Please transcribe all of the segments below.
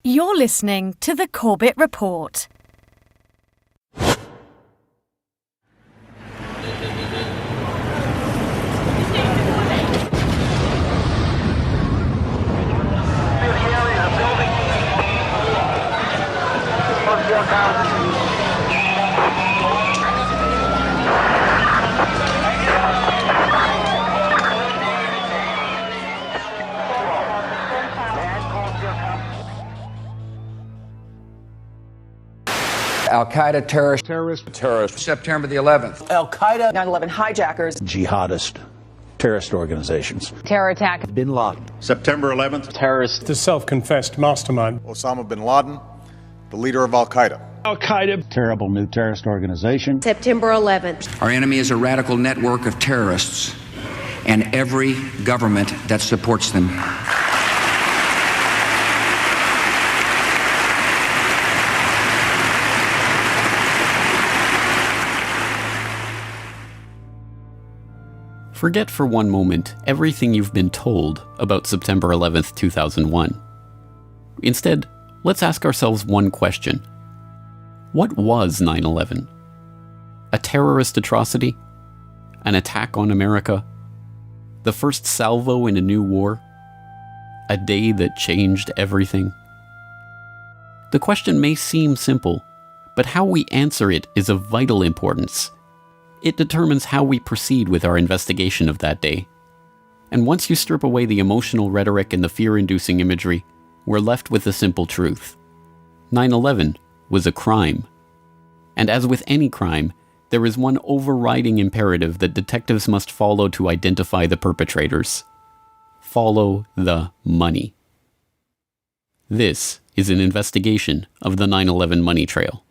You're listening to the Corbett Report. Al-Qaeda terrorist, September the 11th. Al-Qaeda, 9/11 hijackers, jihadist terrorist organizations. Terror attack. Bin Laden. September 11th. Terrorist. The self-confessed mastermind. Osama bin Laden, the leader of Al-Qaeda. Al-Qaeda. Terrible new terrorist organization. September 11th. Our enemy is a radical network of terrorists and every government that supports them. Forget for one moment everything you've been told about September 11th, 2001. Instead, let's ask ourselves one question. What was 9/11? A terrorist atrocity? An attack on America? The first salvo in a new war? A day that changed everything? The question may seem simple, but how we answer it is of vital importance. It determines how we proceed with our investigation of that day. And once you strip away the emotional rhetoric and the fear-inducing imagery, we're left with the simple truth. 9/11 was a crime. And as with any crime, there is one overriding imperative that detectives must follow to identify the perpetrators. Follow the money. This is an investigation of the 9/11 money trail.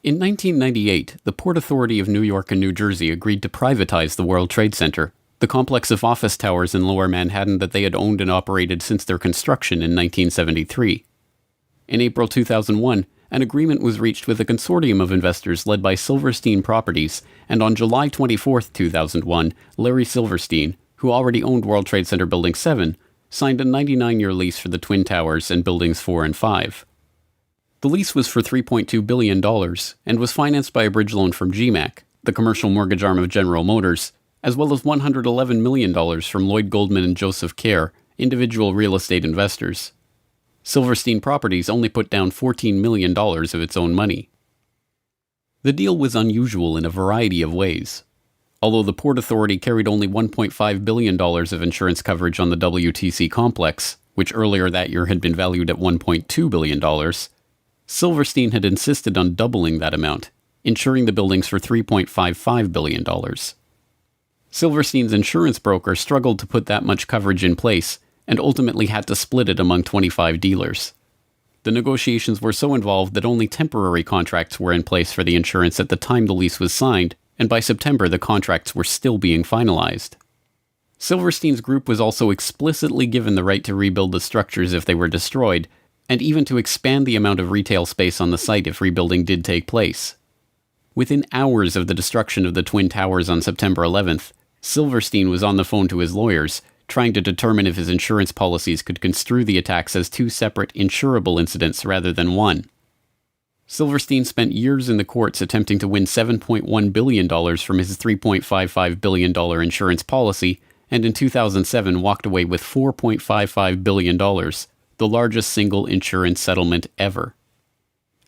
In 1998, the Port Authority of New York and New Jersey agreed to privatize the World Trade Center, the complex of office towers in Lower Manhattan that they had owned and operated since their construction in 1973. In April 2001, an agreement was reached with a consortium of investors led by Silverstein Properties, and on July 24, 2001, Larry Silverstein, who already owned World Trade Center Building 7, signed a 99-year lease for the Twin Towers and Buildings 4 and 5. The lease was for $3.2 billion and was financed by a bridge loan from GMAC, the commercial mortgage arm of General Motors, as well as $111 million from Lloyd Goldman and Joseph Kerr, individual real estate investors. Silverstein Properties only put down $14 million of its own money. The deal was unusual in a variety of ways. Although the Port Authority carried only $1.5 billion of insurance coverage on the WTC complex, which earlier that year had been valued at $1.2 billion, Silverstein had insisted on doubling that amount, insuring the buildings for $3.55 billion. Silverstein's insurance broker struggled to put that much coverage in place and ultimately had to split it among 25 dealers. The negotiations were so involved that only temporary contracts were in place for the insurance at the time the lease was signed, and by September the contracts were still being finalized. Silverstein's group was also explicitly given the right to rebuild the structures if they were destroyed, and even to expand the amount of retail space on the site if rebuilding did take place. Within hours of the destruction of the Twin Towers on September 11th, Silverstein was on the phone to his lawyers, trying to determine if his insurance policies could construe the attacks as two separate insurable incidents rather than one. Silverstein spent years in the courts attempting to win $7.1 billion from his $3.55 billion insurance policy, and in 2007 walked away with $4.55 billion, the largest single insurance settlement ever.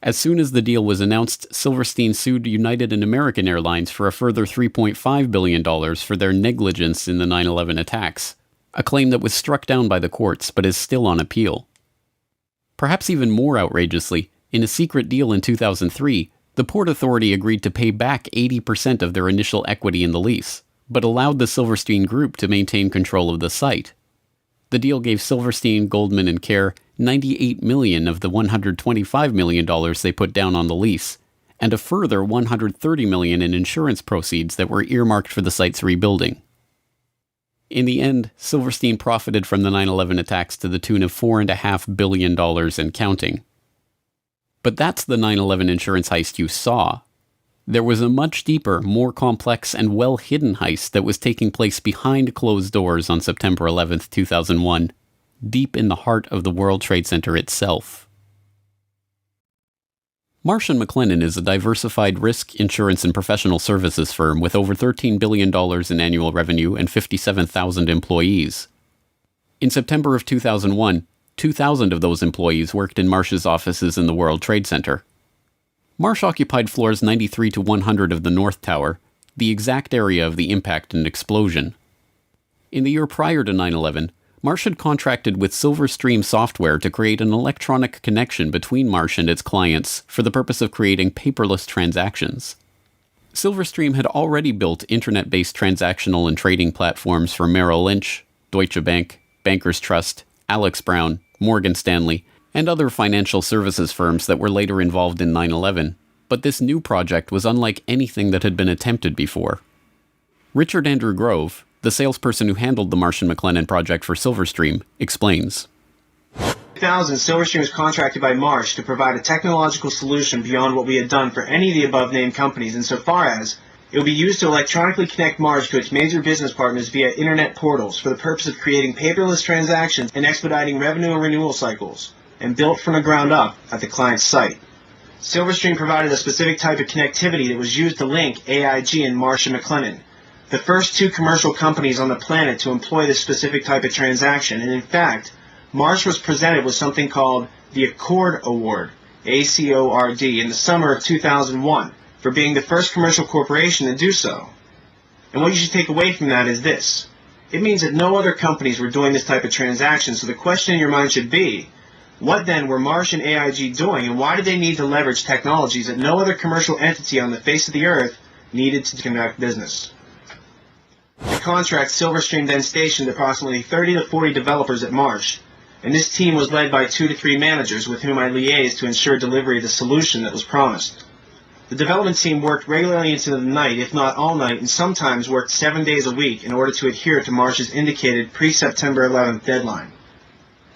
As soon as the deal was announced, Silverstein sued United and American Airlines for a further $3.5 billion for their negligence in the 9/11 attacks, a claim that was struck down by the courts but is still on appeal. Perhaps even more outrageously, in a secret deal in 2003, the Port Authority agreed to pay back 80% of their initial equity in the lease, but allowed the Silverstein Group to maintain control of the site. The deal gave Silverstein, Goldman, and Kerr $98 million of the $125 million they put down on the lease, and a further $130 million in insurance proceeds that were earmarked for the site's rebuilding. In the end, Silverstein profited from the 9/11 attacks to the tune of $4.5 billion and counting. But that's the 9/11 insurance heist you saw. There was a much deeper, more complex, and well-hidden heist that was taking place behind closed doors on September 11th, 2001, deep in the heart of the World Trade Center itself. Marsh & McLennan is a diversified risk, insurance, and professional services firm with over $13 billion in annual revenue and 57,000 employees. In September of 2001, 2,000 of those employees worked in Marsh's offices in the World Trade Center. Marsh occupied floors 93 to 100 of the North Tower, the exact area of the impact and explosion. In the year prior to 9/11, Marsh had contracted with Silverstream Software to create an electronic connection between Marsh and its clients for the purpose of creating paperless transactions. Silverstream had already built internet-based transactional and trading platforms for Merrill Lynch, Deutsche Bank, Bankers Trust, Alex Brown, Morgan Stanley, and other financial services firms that were later involved in 9/11, but this new project was unlike anything that had been attempted before. Richard Andrew Grove, the salesperson who handled the Marsh & McLennan project for Silverstream, explains. In 2000, Silverstream was contracted by Marsh to provide a technological solution beyond what we had done for any of the above-named companies, insofar as it would be used to electronically connect Marsh to its major business partners via internet portals for the purpose of creating paperless transactions and expediting revenue and renewal cycles, and built from the ground up at the client's site. Silverstream provided a specific type of connectivity that was used to link AIG and Marsh & McLennan, the first two commercial companies on the planet to employ this specific type of transaction, and in fact, Marsh was presented with something called the Accord Award, ACORD, in the summer of 2001, for being the first commercial corporation to do so. And what you should take away from that is this. It means that no other companies were doing this type of transaction, so the question in your mind should be, what then were Marsh and AIG doing, and why did they need to leverage technologies that no other commercial entity on the face of the earth needed to conduct business? The contract, Silverstream then stationed approximately 30 to 40 developers at Marsh, and this team was led by 2 to 3 managers with whom I liaised to ensure delivery of the solution that was promised. The development team worked regularly into the night, if not all night, and sometimes worked 7 days a week in order to adhere to Marsh's indicated pre-September 11th deadline.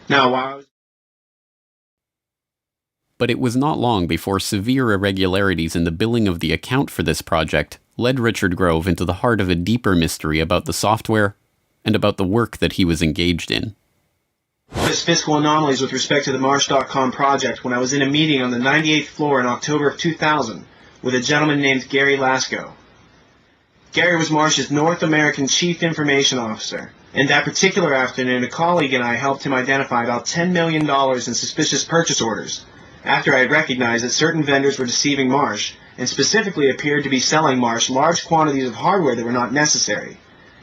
Now, while I was But it was not long before severe irregularities in the billing of the account for this project led Richard Grove into the heart of a deeper mystery about the software and about the work that he was engaged in. Fiscal anomalies with respect to the Marsh.com project when I was in a meeting on the 98th floor in October of 2000 with a gentleman named Gary Lasko. Gary was Marsh's North American Chief Information Officer, and that particular afternoon a colleague and I helped him identify about $10 million in suspicious purchase orders after I had recognized that certain vendors were deceiving Marsh and specifically appeared to be selling Marsh large quantities of hardware that were not necessary,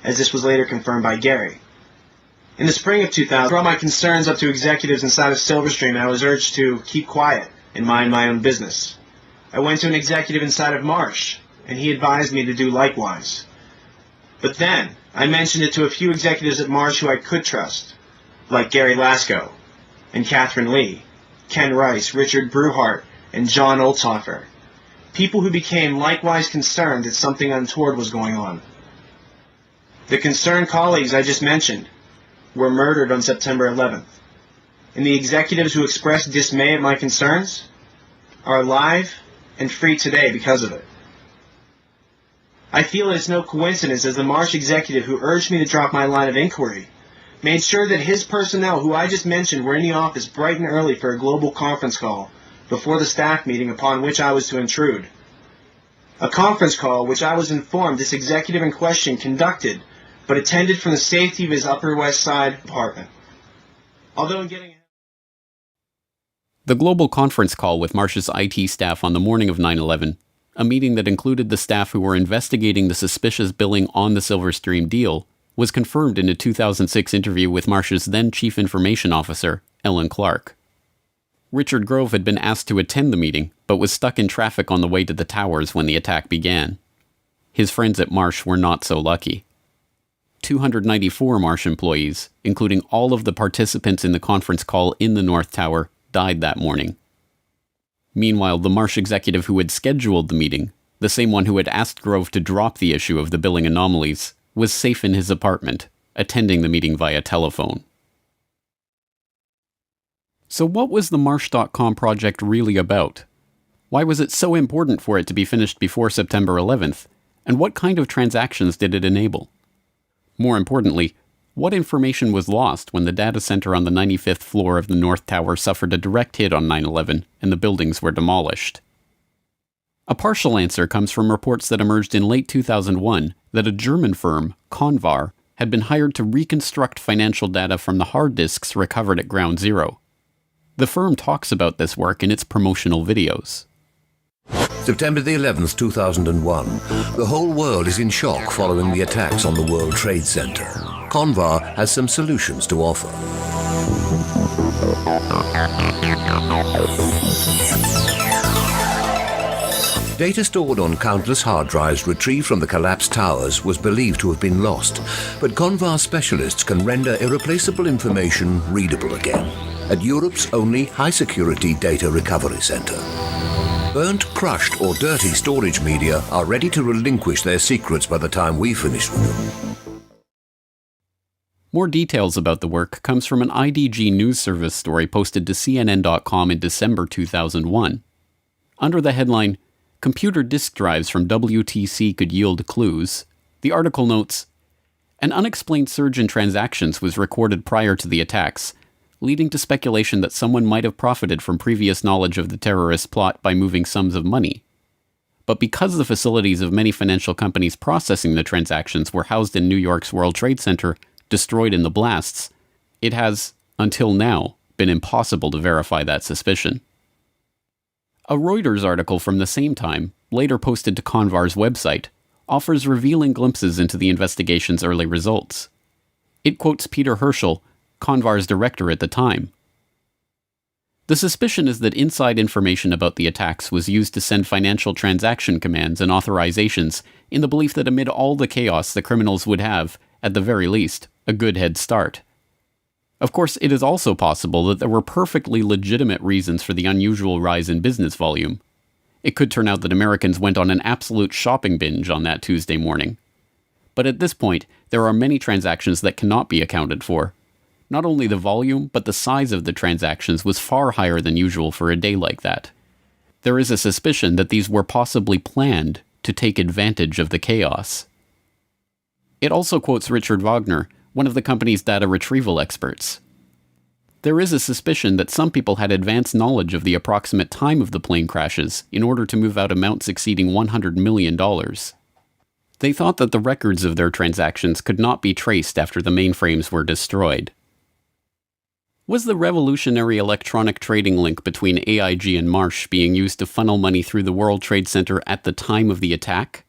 as this was later confirmed by Gary. In the spring of 2000, I brought my concerns up to executives inside of Silverstream and I was urged to keep quiet and mind my own business. I went to an executive inside of Marsh, and he advised me to do likewise. But then, I mentioned it to a few executives at Marsh who I could trust, like Gary Lasko, and Catherine Lee, Ken Rice, Richard Bruhart, and John Olthofer, people who became likewise concerned that something untoward was going on. The concerned colleagues I just mentioned were murdered on September 11th, and the executives who expressed dismay at my concerns are alive and free today because of it. I feel it's no coincidence as the Marsh executive who urged me to drop my line of inquiry made sure that his personnel, who I just mentioned, were in the office bright and early for a global conference call before the staff meeting upon which I was to intrude. A conference call which I was informed this executive in question conducted, but attended from the safety of his Upper West Side apartment. Although in getting The global conference call with Marsh's IT staff on the morning of 9/11, a meeting that included the staff who were investigating the suspicious billing on the Silverstream deal, was confirmed in a 2006 interview with Marsh's then Chief Information Officer, Ellen Clark. Richard Grove had been asked to attend the meeting, but was stuck in traffic on the way to the towers when the attack began. His friends at Marsh were not so lucky. 294 Marsh employees, including all of the participants in the conference call in the North Tower, died that morning. Meanwhile, the Marsh executive who had scheduled the meeting, the same one who had asked Grove to drop the issue of the billing anomalies, was safe in his apartment, attending the meeting via telephone. So what was the Marsh.com project really about? Why was it so important for it to be finished before September 11th? And what kind of transactions did it enable? More importantly, what information was lost when the data center on the 95th floor of the North Tower suffered a direct hit on 9/11 and the buildings were demolished? A partial answer comes from reports that emerged in late 2001 that a German firm, Convar, had been hired to reconstruct financial data from the hard disks recovered at Ground Zero. The firm talks about this work in its promotional videos. September the 11th, 2001. The whole world is in shock following the attacks on the World Trade Center. Convar has some solutions to offer. Data stored on countless hard drives retrieved from the collapsed towers was believed to have been lost, but Convar specialists can render irreplaceable information readable again at Europe's only high-security data recovery center. Burnt, crushed, or dirty storage media are ready to relinquish their secrets by the time we finish with them. More details about the work comes from an IDG news service story posted to CNN.com in December 2001. Under the headline, "Computer disk drives from WTC could yield clues," the article notes, "An unexplained surge in transactions was recorded prior to the attacks, leading to speculation that someone might have profited from previous knowledge of the terrorist plot by moving sums of money. But because the facilities of many financial companies processing the transactions were housed in New York's World Trade Center, destroyed in the blasts, it has, until now, been impossible to verify that suspicion." A Reuters article from the same time, later posted to Convar's website, offers revealing glimpses into the investigation's early results. It quotes Peter Herschel, Convar's director at the time. "The suspicion is that inside information about the attacks was used to send financial transaction commands and authorizations in the belief that amid all the chaos the criminals would have, at the very least, a good head start. Of course, it is also possible that there were perfectly legitimate reasons for the unusual rise in business volume. It could turn out that Americans went on an absolute shopping binge on that Tuesday morning. But at this point, there are many transactions that cannot be accounted for. Not only the volume, but the size of the transactions was far higher than usual for a day like that. There is a suspicion that these were possibly planned to take advantage of the chaos." It also quotes Richard Wagner, one of the company's data retrieval experts. "There is a suspicion that some people had advanced knowledge of the approximate time of the plane crashes in order to move out amounts exceeding $100 million. They thought that the records of their transactions could not be traced after the mainframes were destroyed." Was the revolutionary electronic trading link between AIG and Marsh being used to funnel money through the World Trade Center at the time of the attack?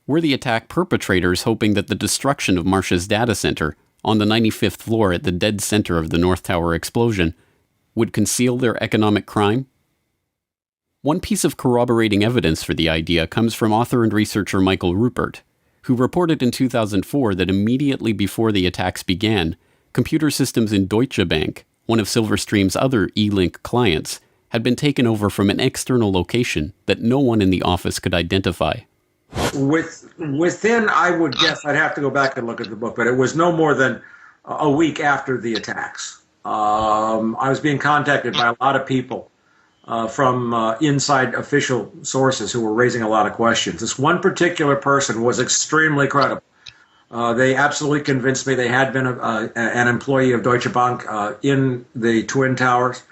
Were the attack perpetrators hoping that the destruction of Marsh's data center, on the 95th floor at the dead center of the North Tower explosion, would conceal their economic crime? One piece of corroborating evidence for the idea comes from author and researcher Michael Rupert, who reported in 2004 that immediately before the attacks began, computer systems in Deutsche Bank, one of Silverstream's other E-Link clients, had been taken over from an external location that no one in the office could identify. Within, I would guess, I'd have to go back and look at the book, but it was no more than a week after the attacks. I was being contacted by a lot of people from inside official sources who were raising a lot of questions. This one particular person was extremely credible. They absolutely convinced me they had been an employee of Deutsche Bank in the Twin Towers.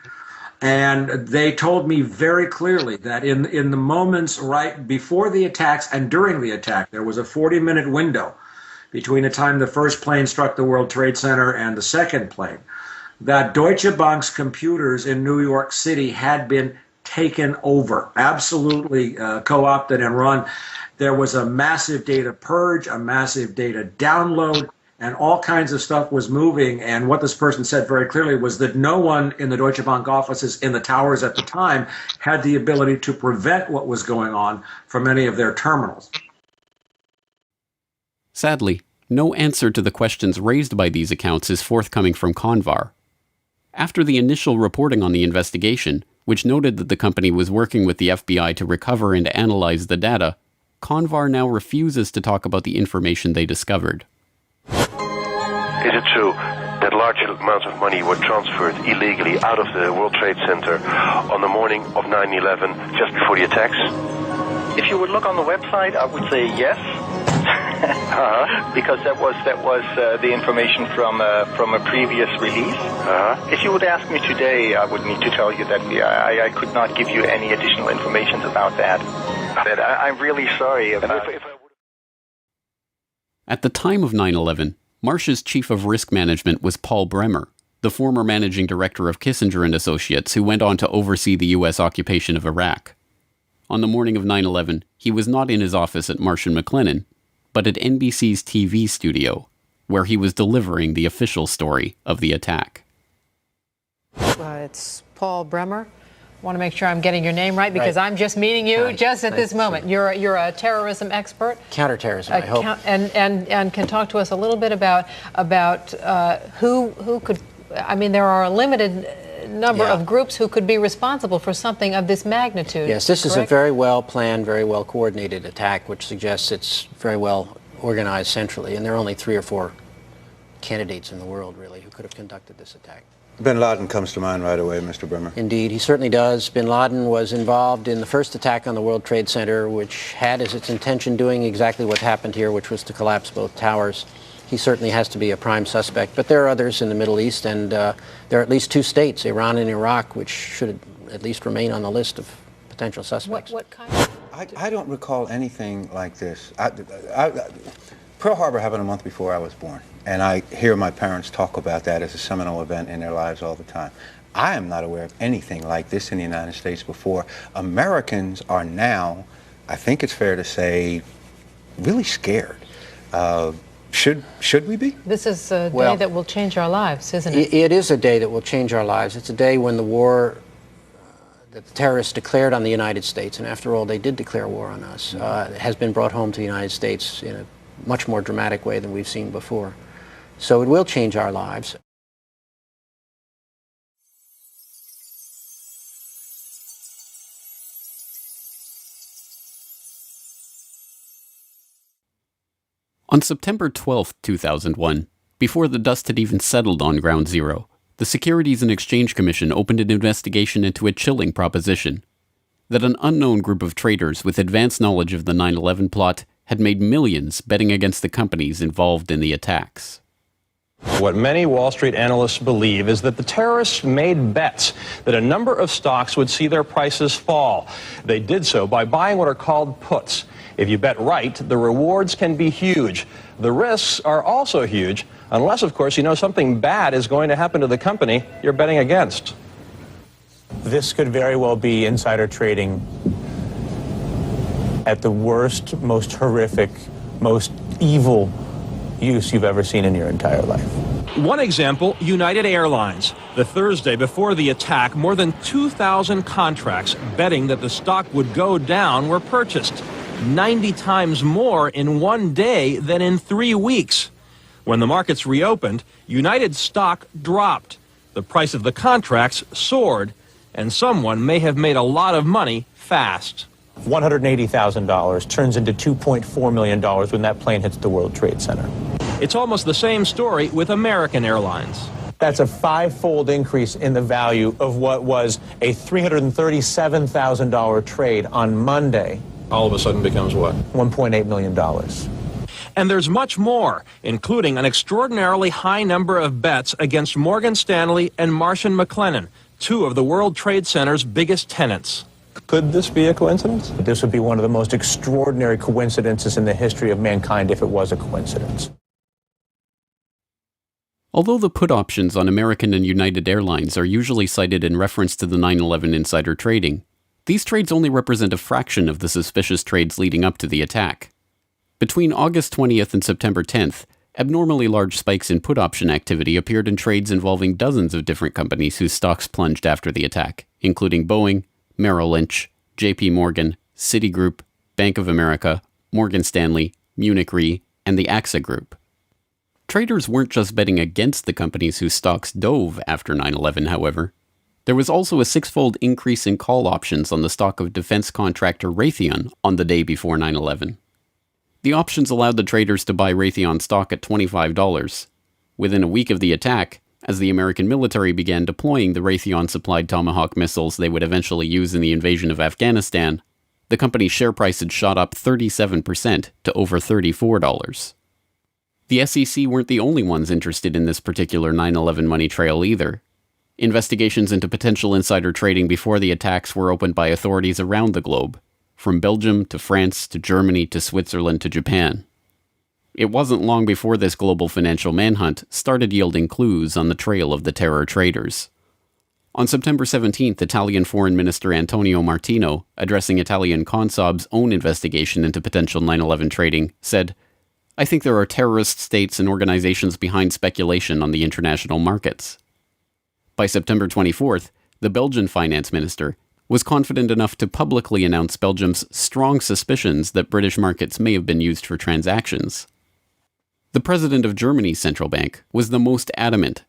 And they told me very clearly that in the moments right before the attacks and during the attack, there was a 40-minute window between the time the first plane struck the World Trade Center and the second plane, that Deutsche Bank's computers in New York City had been taken over, absolutely co-opted and run. There was a massive data purge, a massive data download, and all kinds of stuff was moving. And what this person said very clearly was that no one in the Deutsche Bank offices in the towers at the time had the ability to prevent what was going on from any of their terminals. Sadly, no answer to the questions raised by these accounts is forthcoming from Convar. After the initial reporting on the investigation, which noted that the company was working with the FBI to recover and analyze the data, Convar now refuses to talk about the information they discovered. Is it true that large amounts of money were transferred illegally out of the World Trade Center on the morning of 9/11, just before the attacks? If you would look on the website, I would say yes, because that was the information from a previous release. If you would ask me today, I would need to tell you that I could not give you any additional information about that. I'm really sorry. At the time of 9/11, Marsh's chief of risk management was Paul Bremer, the former managing director of Kissinger and Associates, who went on to oversee the U.S. occupation of Iraq. On the morning of 9/11, he was not in his office at Marsh & McLennan, but at NBC's TV studio, where he was delivering the official story of the attack. It's Paul Bremer. I want to make sure I'm getting your name right, because I'm just meeting you just at this moment. You're a terrorism expert. Counterterrorism, I hope. And can talk to us a little bit about who could, I mean, there are a limited number of groups who could be responsible for something of this magnitude. Yes, this is a very well planned, very well coordinated attack, which suggests it's very well organized centrally, and there are only 3 or 4 candidates in the world, really, who could have conducted this attack. Bin Laden comes to mind right away, Mr. Bremer. Indeed, he certainly does. Bin Laden was involved in the first attack on the World Trade Center, which had as its intention doing exactly what happened here, which was to collapse both towers. He certainly has to be a prime suspect, but there are others in the Middle East, and there are at least 2 states, Iran and Iraq, which should at least remain on the list of potential suspects. What kind of... I don't recall anything like this. Pearl Harbor happened a month before I was born, and I hear my parents talk about that as a seminal event in their lives all the time. I am not aware of anything like this in the United States before. Americans are now, I think it's fair to say, really scared. Should we be? This is a day that will change our lives, isn't it? It is a day that will change our lives. It's a day when the war that the terrorists declared on the United States, and after all, they did declare war on us, has been brought home to the United States in a much more dramatic way than we've seen before. So it will change our lives. On September 12, 2001, before the dust had even settled on Ground Zero, the Securities and Exchange Commission opened an investigation into a chilling proposition: that an unknown group of traders with advanced knowledge of the 9/11 plot had made millions betting against the companies involved in the attacks. What many Wall Street analysts believe is that the terrorists made bets that a number of stocks would see their prices fall. They did so by buying what are called puts. If you bet right, the rewards can be huge. The risks are also huge, unless, of course, you know something bad is going to happen to the company you're betting against. This could very well be insider trading at the worst, most horrific, most evil use you've ever seen in your entire life. One example, United Airlines. The Thursday before the attack, more than 2,000 contracts betting that the stock would go down were purchased. 90 times more in one day than in 3 weeks. When the markets reopened, United's stock dropped. The price of the contracts soared, and someone may have made a lot of money fast. $180,000 turns into $2.4 million when that plane hits the World Trade Center. It's almost the same story with American Airlines. That's a 5-fold increase in the value of what was a $337,000 trade on Monday. All of a sudden becomes what? $1.8 million. And there's much more, including an extraordinarily high number of bets against Morgan Stanley and Marsh & McLennan, 2 of the World Trade Center's biggest tenants. Could this be a coincidence? This would be one of the most extraordinary coincidences in the history of mankind if it was a coincidence. Although the put options on American and United Airlines are usually cited in reference to the 9/11 insider trading, these trades only represent a fraction of the suspicious trades leading up to the attack. Between August 20th and September 10th, abnormally large spikes in put option activity appeared in trades involving dozens of different companies whose stocks plunged after the attack, including Boeing, Merrill Lynch, JP Morgan, Citigroup, Bank of America, Morgan Stanley, Munich Re, and the AXA Group. Traders weren't just betting against the companies whose stocks dove after 9/11, however. There was also a 6-fold increase in call options on the stock of defense contractor Raytheon on the day before 9/11. The options allowed the traders to buy Raytheon stock at $25. within a week of the attack, as the American military began deploying the Raytheon-supplied Tomahawk missiles they would eventually use in the invasion of Afghanistan, the company's share price had shot up 37% to over $34. The SEC weren't the only ones interested in this particular 9/11 money trail either. Investigations into potential insider trading before the attacks were opened by authorities around the globe, from Belgium to France to Germany to Switzerland to Japan. It wasn't long before this global financial manhunt started yielding clues on the trail of the terror traders. On September 17th, Italian Foreign Minister Antonio Martino, addressing Italian Consob's own investigation into potential 9/11 trading, said, "I think there are terrorist states and organizations behind speculation on the international markets." By September 24th, the Belgian finance minister was confident enough to publicly announce Belgium's strong suspicions that British markets may have been used for transactions. The president of Germany's central bank was the most adamant.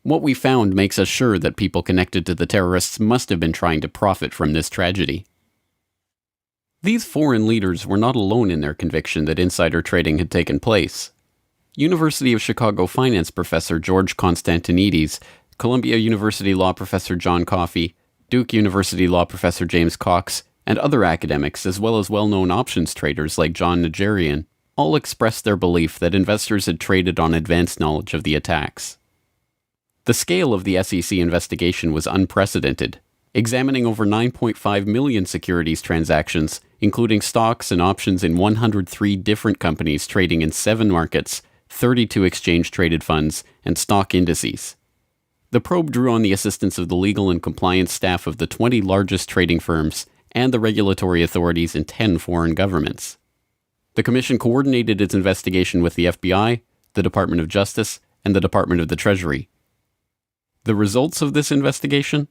"What we found makes us sure that people connected to the terrorists must have been trying to profit from this tragedy." These foreign leaders were not alone in their conviction that insider trading had taken place. University of Chicago finance professor George Constantinides, Columbia University law professor John Coffey, Duke University law professor James Cox, and other academics, as well as well-known options traders like John Najarian, all expressed their belief that investors had traded on advanced knowledge of the attacks. The scale of the SEC investigation was unprecedented, examining over 9.5 million securities transactions, including stocks and options in 103 different companies trading in 7 markets, 32 exchange-traded funds, and stock indices. The probe drew on the assistance of the legal and compliance staff of the 20 largest trading firms and the regulatory authorities in 10 foreign governments. The Commission coordinated its investigation with the FBI, the Department of Justice, and the Department of the Treasury. The results of this investigation?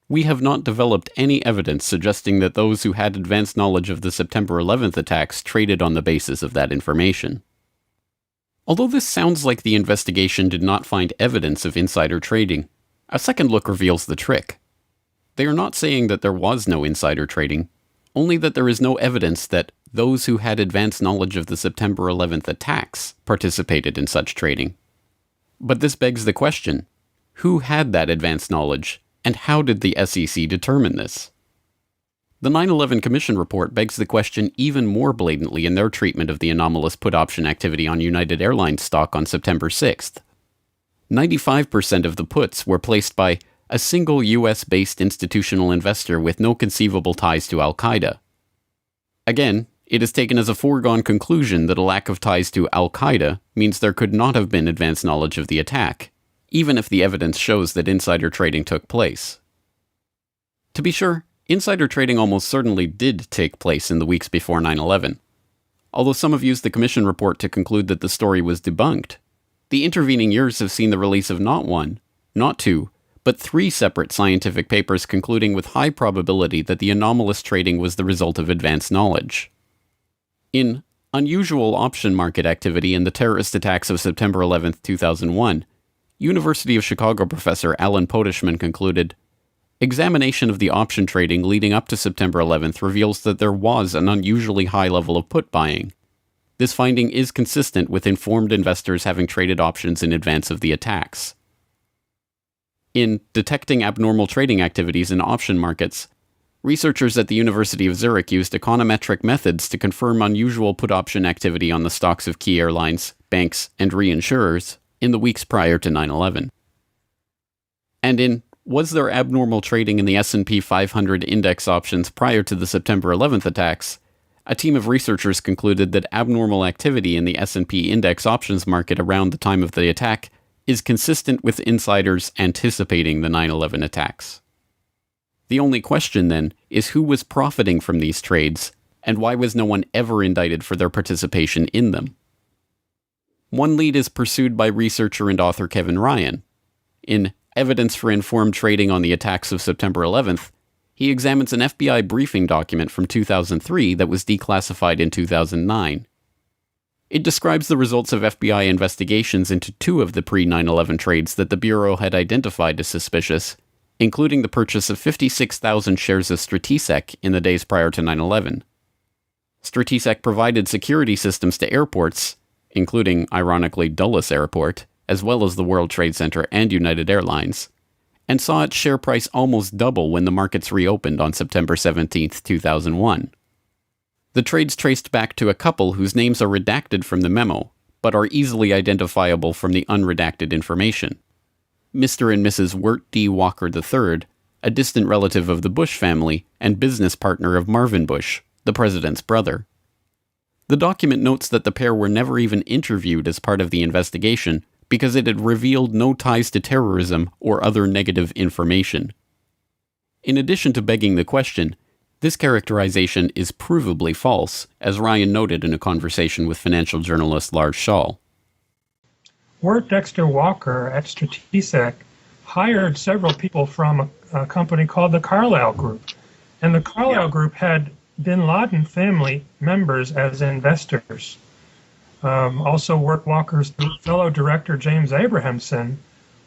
We have not developed any evidence suggesting that those who had advanced knowledge of the September 11th attacks traded on the basis of that information. Although this sounds like the investigation did not find evidence of insider trading, a second look reveals the trick. They are not saying that there was no insider trading, only that there is no evidence that those who had advanced knowledge of the September 11th attacks participated in such trading. But this begs the question, who had that advanced knowledge, and how did the SEC determine this? The 9/11 Commission report begs the question even more blatantly in their treatment of the anomalous put option activity on United Airlines stock on September 6th. 95% of the puts were placed by a single US-based institutional investor with no conceivable ties to Al-Qaeda. Again, it is taken as a foregone conclusion that a lack of ties to Al-Qaeda means there could not have been advanced knowledge of the attack, even if the evidence shows that insider trading took place. To be sure, insider trading almost certainly did take place in the weeks before 9/11. Although some have used the Commission report to conclude that the story was debunked, the intervening years have seen the release of not one, not two, but 3 separate scientific papers concluding with high probability that the anomalous trading was the result of advanced knowledge. In Unusual Option Market Activity in the Terrorist Attacks of September 11, 2001, University of Chicago professor Alan Potishman concluded, "Examination of the option trading leading up to September 11th reveals that there was an unusually high level of put buying. This finding is consistent with informed investors having traded options in advance of the attacks." In Detecting Abnormal Trading Activities in Option Markets, researchers at the University of Zurich used econometric methods to confirm unusual put option activity on the stocks of key airlines, banks, and reinsurers in the weeks prior to 9/11. And in Was There Abnormal Trading in the S&P 500 Index Options Prior to the September 11th Attacks, a team of researchers concluded that abnormal activity in the S&P Index Options market around the time of the attack is consistent with insiders anticipating the 9/11 attacks. The only question, then, is who was profiting from these trades, and why was no one ever indicted for their participation in them? One lead is pursued by researcher and author Kevin Ryan. In Evidence for Informed Trading on the Attacks of September 11th, he examines an FBI briefing document from 2003 that was declassified in 2009. It describes the results of FBI investigations into 2 of the pre-9/11 trades that the Bureau had identified as suspicious, including the purchase of 56,000 shares of Stratisec in the days prior to 9/11. Stratisec provided security systems to airports, including, ironically, Dulles Airport, as well as the World Trade Center and United Airlines, and saw its share price almost double when the markets reopened on September 17, 2001. The trades traced back to a couple whose names are redacted from the memo, but are easily identifiable from the unredacted information. Mr. and Mrs. Wirt D. Walker III, a distant relative of the Bush family and business partner of Marvin Bush, the president's brother. The document notes that the pair were never even interviewed as part of the investigation because it had revealed no ties to terrorism or other negative information. In addition to begging the question, this characterization is provably false, as Ryan noted in a conversation with financial journalist Lars Schall. Wirt Dexter Walker at Stratesec hired several people from a company called the Carlyle Group. And the Carlyle Group had bin Laden family members as investors. Also, Wirt Walker's fellow director, James Abrahamson,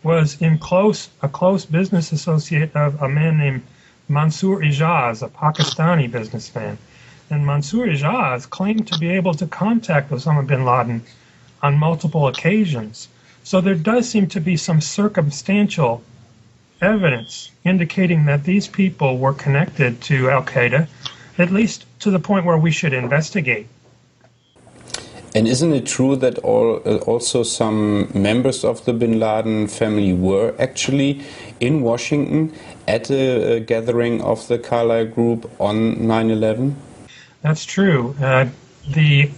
was a close business associate of a man named Mansour Ijaz, a Pakistani businessman. And Mansour Ijaz claimed to be able to contact Osama bin Laden on multiple occasions. So there does seem to be some circumstantial evidence indicating that these people were connected to Al-Qaeda, at least to the point where we should investigate. And isn't it true that also some members of the bin Laden family were actually in Washington at a gathering of the Carlyle Group on 9/11? That's true. The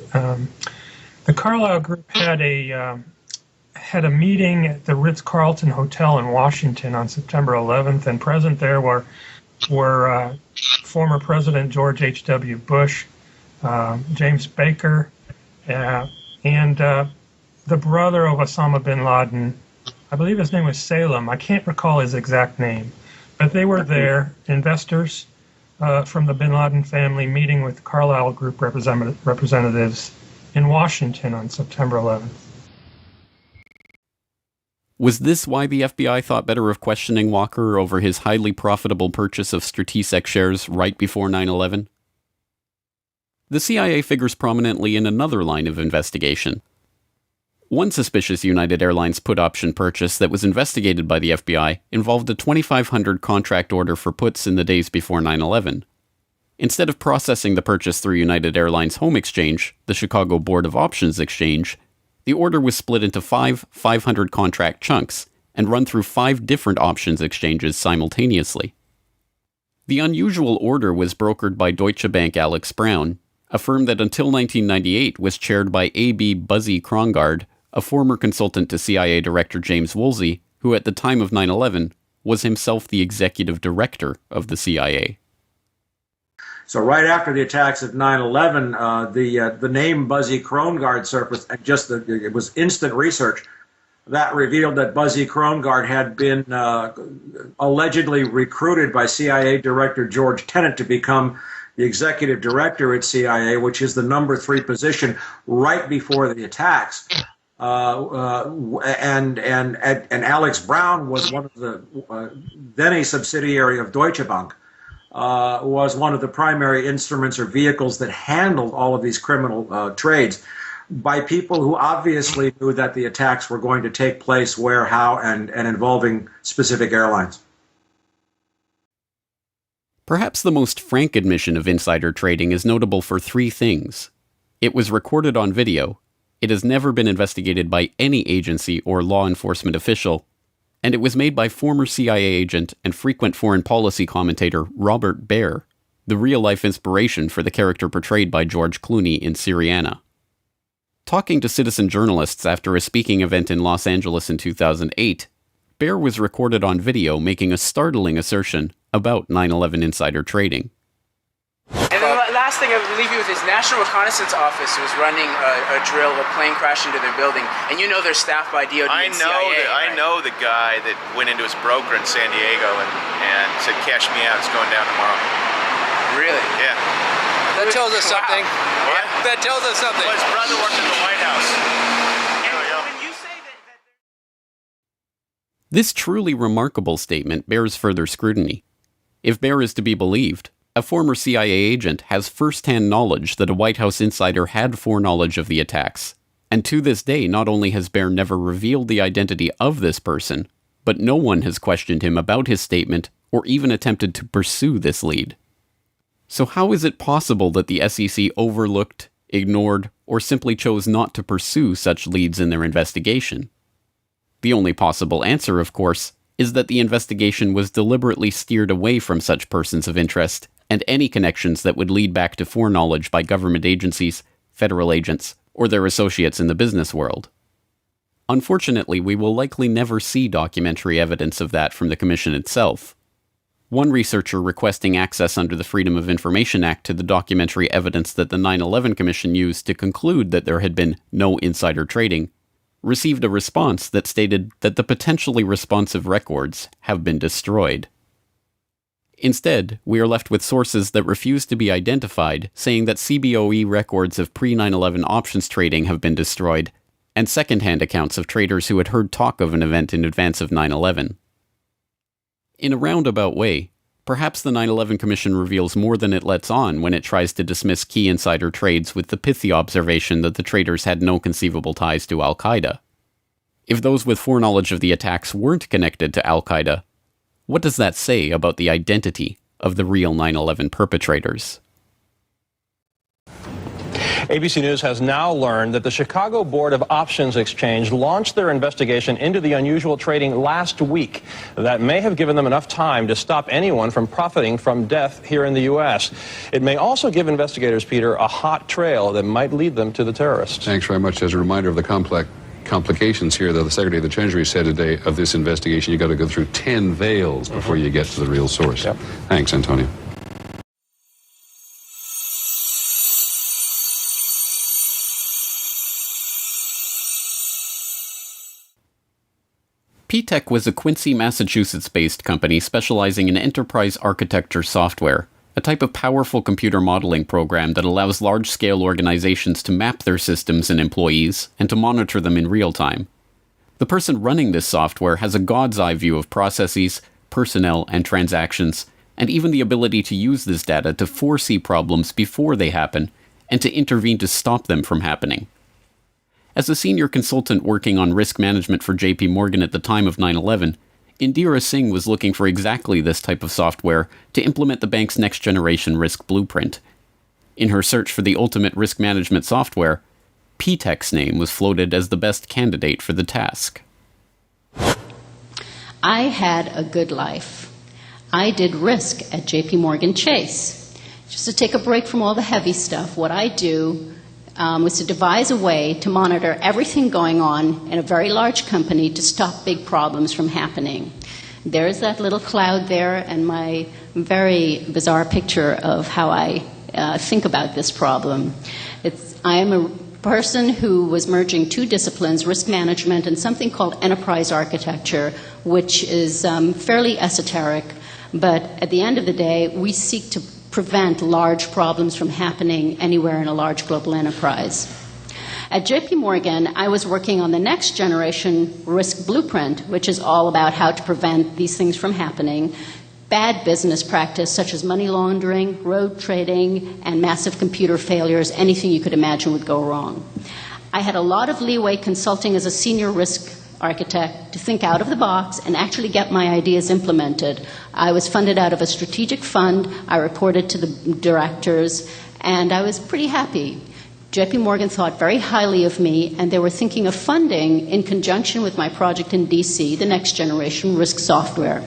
Carlyle Group had a meeting at the Ritz-Carlton Hotel in Washington on September 11th, and present there were former President George H.W. Bush, James Baker, and the brother of Osama bin Laden. I believe his name was Salem. I can't recall his exact name. But they were there, investors from the bin Laden family, meeting with Carlyle Group representatives in Washington on September 11th. Was this why the FBI thought better of questioning Walker over his highly profitable purchase of Stratesec shares right before 9/11? The CIA figures prominently in another line of investigation. One suspicious United Airlines put option purchase that was investigated by the FBI involved a 2,500 contract order for puts in the days before 9/11. Instead of processing the purchase through United Airlines Home Exchange, the Chicago Board of Options Exchange, the order was split into 500 contract chunks and run through 5 different options exchanges simultaneously. The unusual order was brokered by Deutsche Bank Alex Brown, a firm that until 1998 was chaired by A.B. Buzzy Krongard, a former consultant to CIA Director James Woolsey, who at the time of 9/11 was himself the executive director of the CIA. So right after the attacks of 9/11, the name Buzzy Krongard surfaced, and it was instant research that revealed that Buzzy Krongard had been allegedly recruited by CIA Director George Tenet to become the executive director at CIA, which is the number 3 position right before the attacks. And Alex Brown was one of the then a subsidiary of Deutsche Bank. Was one of the primary instruments or vehicles that handled all of these criminal trades by people who obviously knew that the attacks were going to take place where, how, and involving specific airlines. Perhaps the most frank admission of insider trading is notable for 3 things. It was recorded on video, it has never been investigated by any agency or law enforcement official, and it was made by former CIA agent and frequent foreign policy commentator Robert Baer, the real-life inspiration for the character portrayed by George Clooney in Syriana. Talking to citizen journalists after a speaking event in Los Angeles in 2008, Baer was recorded on video making a startling assertion about 9/11 insider trading. And then the last thing, I believe it was his National Reconnaissance Office was running a drill, a plane crashed into their building, and you know they're staffed by DOD and CIA. I know the guy that went into his broker in San Diego and said, "Cash me out, it's going down tomorrow." Really? Yeah. That tells us something. What? That tells us something. Well, his brother worked in the White House. This truly remarkable statement bears further scrutiny. If Baer is to be believed, a former CIA agent has first-hand knowledge that a White House insider had foreknowledge of the attacks, And to this day, not only has Baer never revealed the identity of this person, but no one has questioned him about his statement or even attempted to pursue this lead. So how is it possible that the SEC overlooked, ignored, or simply chose not to pursue such leads in their investigation? The only possible answer, of course, is that the investigation was deliberately steered away from such persons of interest and any connections that would lead back to foreknowledge by government agencies, federal agents, or their associates in the business world. Unfortunately, we will likely never see documentary evidence of that from the Commission itself. One researcher requesting access under the Freedom of Information Act to the documentary evidence that the 9/11 Commission used to conclude that there had been no insider trading received a response that stated that the potentially responsive records have been destroyed. Instead, we are left with sources that refuse to be identified, saying that CBOE records of pre-9/11 options trading have been destroyed, and second-hand accounts of traders who had heard talk of an event in advance of 9/11. In a roundabout way, perhaps the 9/11 Commission reveals more than it lets on when it tries to dismiss key insider trades with the pithy observation that the traders had no conceivable ties to Al-Qaeda. If those with foreknowledge of the attacks weren't connected to Al-Qaeda, what does that say about the identity of the real 9/11 perpetrators? ABC News has now learned that the Chicago Board of Options Exchange launched their investigation into the unusual trading last week. That may have given them enough time to stop anyone from profiting from death here in the U.S. It may also give investigators, Peter, a hot trail that might lead them to the terrorists. Thanks very much. As a reminder of the complications here, though, the Secretary of the Treasury said today of this investigation, you've got to go through 10 veils before you get to the real source. Yep. Thanks, Antonio. P-Tech was a Quincy, Massachusetts-based company specializing in enterprise architecture software, a type of powerful computer modeling program that allows large-scale organizations to map their systems and employees and to monitor them in real time. The person running this software has a god's eye view of processes, personnel, and transactions, and even the ability to use this data to foresee problems before they happen and to intervene to stop them from happening. As a senior consultant working on risk management for JP Morgan at the time of 9/11, Indira Singh was looking for exactly this type of software to implement the bank's next-generation risk blueprint. In her search for the ultimate risk management software, P-Tech's name was floated as the best candidate for the task. I had a good life. I did risk at JP Morgan Chase. Just to take a break from all the heavy stuff, what I do was to devise a way to monitor everything going on in a very large company to stop big problems from happening. There's that little cloud there and my very bizarre picture of how I think about this problem. I am a person who was merging two disciplines, risk management and something called enterprise architecture, which is fairly esoteric, but at the end of the day, we seek to prevent large problems from happening anywhere in a large global enterprise. At JP Morgan, I was working on the next generation risk blueprint, which is all about how to prevent these things from happening. Bad business practice such as money laundering, road trading, and massive computer failures, anything you could imagine would go wrong. I had a lot of leeway consulting as a senior risk architect to think out of the box and actually get my ideas implemented. I was funded out of a strategic fund. I reported to the directors, and I was pretty happy. JP Morgan thought very highly of me, and they were thinking of funding, in conjunction with my project in DC, the next generation risk software.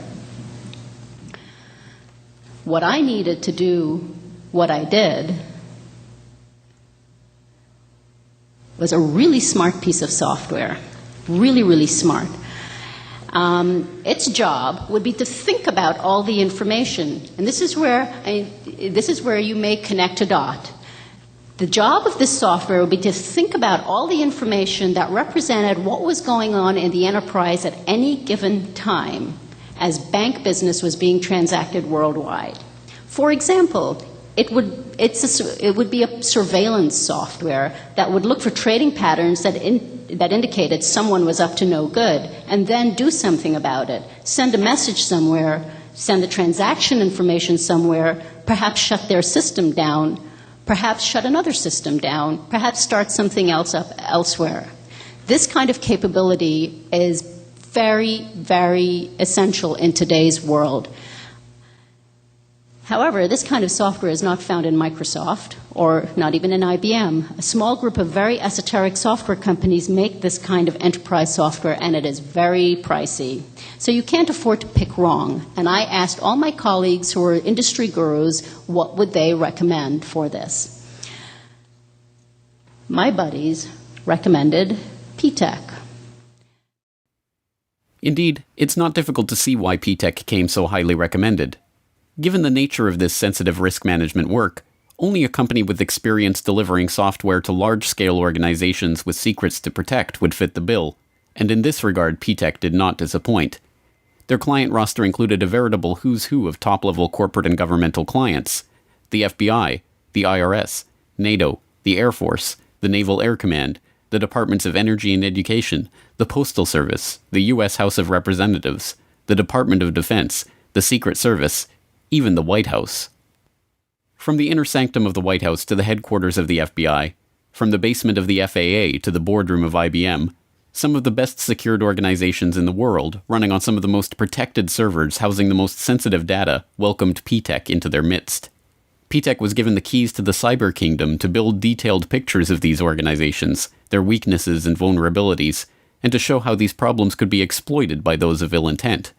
What I needed to do, what I did, was a really smart piece of software. Really, really smart. Its job would be to think about all the information, and this is where you may connect a dot. The job of this software would be to think about all the information that represented what was going on in the enterprise at any given time as bank business was being transacted worldwide. For example, it would be a surveillance software that would look for trading patterns that indicated someone was up to no good, and then do something about it. Send a message somewhere, send the transaction information somewhere, perhaps shut their system down, perhaps shut another system down, perhaps start something else up elsewhere. This kind of capability is very, very essential in today's world. However, this kind of software is not found in Microsoft or not even in IBM. A small group of very esoteric software companies make this kind of enterprise software, and it is very pricey. So you can't afford to pick wrong. And I asked all my colleagues who are industry gurus what would they recommend for this. My buddies recommended P-TECH. Indeed, it's not difficult to see why P-TECH came so highly recommended. Given the nature of this sensitive risk management work, only a company with experience delivering software to large-scale organizations with secrets to protect would fit the bill, and in this regard P-TECH did not disappoint. Their client roster included a veritable who's who of top-level corporate and governmental clients: the FBI, the IRS, NATO, the Air Force, the Naval Air Command, the Departments of Energy and Education, the Postal Service, the U.S. House of Representatives, the Department of Defense, the Secret Service, even the White House. From the inner sanctum of the White House to the headquarters of the FBI, from the basement of the FAA to the boardroom of IBM, some of the best secured organizations in the world, running on some of the most protected servers housing the most sensitive data, welcomed P-TECH into their midst. P-TECH was given the keys to the cyber kingdom to build detailed pictures of these organizations, their weaknesses and vulnerabilities, and to show how these problems could be exploited by those of ill intent.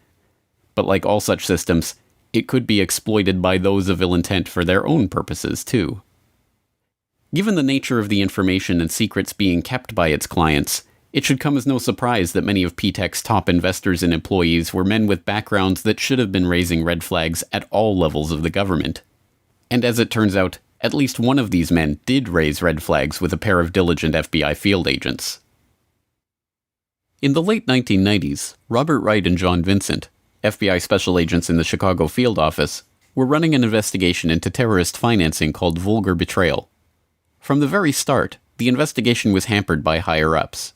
But like all such systems, it could be exploited by those of ill intent for their own purposes, too. Given the nature of the information and secrets being kept by its clients, it should come as no surprise that many of P-TECH's top investors and employees were men with backgrounds that should have been raising red flags at all levels of the government. And as it turns out, at least one of these men did raise red flags with a pair of diligent FBI field agents. In the late 1990s, Robert Wright and John Vincent, FBI special agents in the Chicago field office, were running an investigation into terrorist financing called vulgar betrayal. From the very start, the investigation was hampered by higher-ups.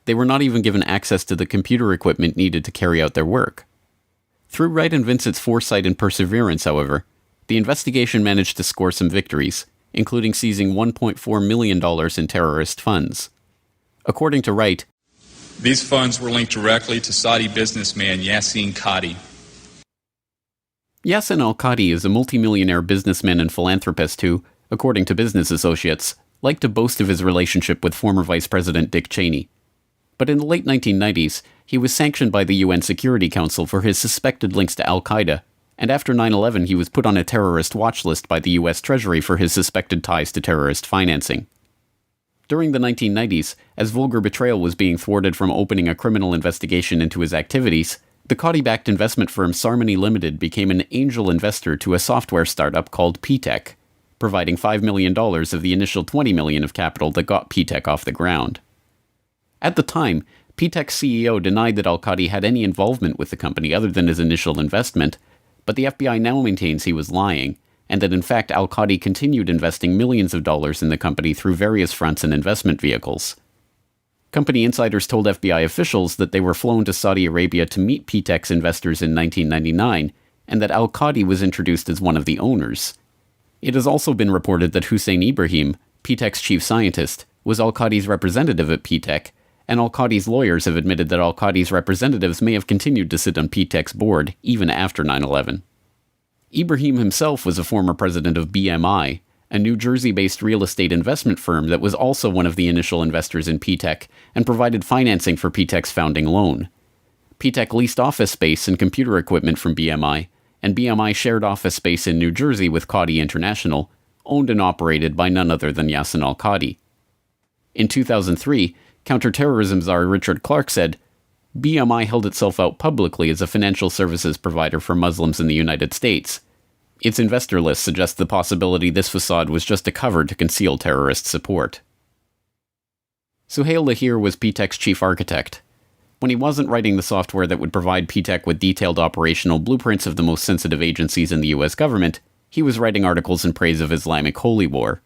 They were not even given access to the computer equipment needed to carry out their work. Through Wright and Vincent's foresight and perseverance, however, the investigation managed to score some victories, including seizing $1.4 million in terrorist funds. According to Wright, these funds were linked directly to Saudi businessman Yassin Qadi. Yassin al-Qadi is a multimillionaire businessman and philanthropist who, according to Business Associates, liked to boast of his relationship with former Vice President Dick Cheney. But in the late 1990s, he was sanctioned by the UN Security Council for his suspected links to al-Qaeda, and after 9/11 he was put on a terrorist watch list by the US Treasury for his suspected ties to terrorist financing. During the 1990s, as vulgar betrayal was being thwarted from opening a criminal investigation into his activities, the Qadi-backed investment firm Sarmony Limited became an angel investor to a software startup called P-TECH, providing $5 million of the initial $20 million of capital that got P-TECH off the ground. At the time, P-TECH's CEO denied that al-Qadi had any involvement with the company other than his initial investment, but the FBI now maintains he was lying, and that in fact al-Qadi continued investing millions of dollars in the company through various fronts and investment vehicles. Company insiders told FBI officials that they were flown to Saudi Arabia to meet P-TECH's investors in 1999, and that al-Qadi was introduced as one of the owners. It has also been reported that Hussein Ibrahim, P-TECH's chief scientist, was al-Qadi's representative at P-TECH, and al-Qadi's lawyers have admitted that al-Qadi's representatives may have continued to sit on P-TECH's board even after 9/11. Ibrahim himself was a former president of BMI, a New Jersey-based real estate investment firm that was also one of the initial investors in P-TECH and provided financing for P-TECH's founding loan. P-TECH leased office space and computer equipment from BMI, and BMI shared office space in New Jersey with Qadi International, owned and operated by none other than Yassin al-Qadi. In 2003, counterterrorism czar Richard Clarke said, BMI held itself out publicly as a financial services provider for Muslims in the United States. Its investor list suggests the possibility this facade was just a cover to conceal terrorist support. Suhail Lahir was P-TECH's chief architect. When he wasn't writing the software that would provide P-TECH with detailed operational blueprints of the most sensitive agencies in the US government, he was writing articles in praise of Islamic holy war.